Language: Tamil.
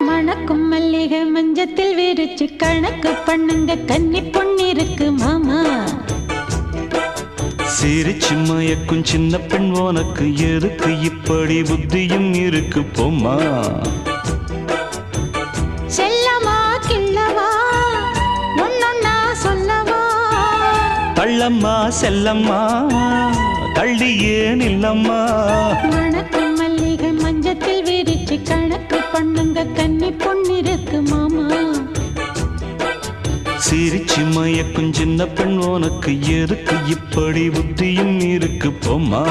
மணக்கும் மல்லிகை மஞ்சத்தில் விரிச்சு கணக்கு பண்ணுங்க கன்னி பொண்ணிருக்கு மாமா. சிரிச்சு மயக்கும் சின்ன பெண் உனக்கு எதுக்கு இப்படி புத்தியும் இருக்கு போம்மா. செல்லமா கிள்ளவா ஒன்னொன்னா சொல்லவா. தள்ளம்மா செல்லம்மா தள்ளியே நில்லம்மா. மணக்கும் மல்லிகை மஞ்சத்தில் விரிச்சு கணக்கு பண்ணுங்க கன்னி பொண்ணிருக்கு மாமா. சிரிச்சு மயக்கும் சின்ன பெண் உனக்கு எதுக்கு இப்படி புத்தியும் இருக்கு போம்மா.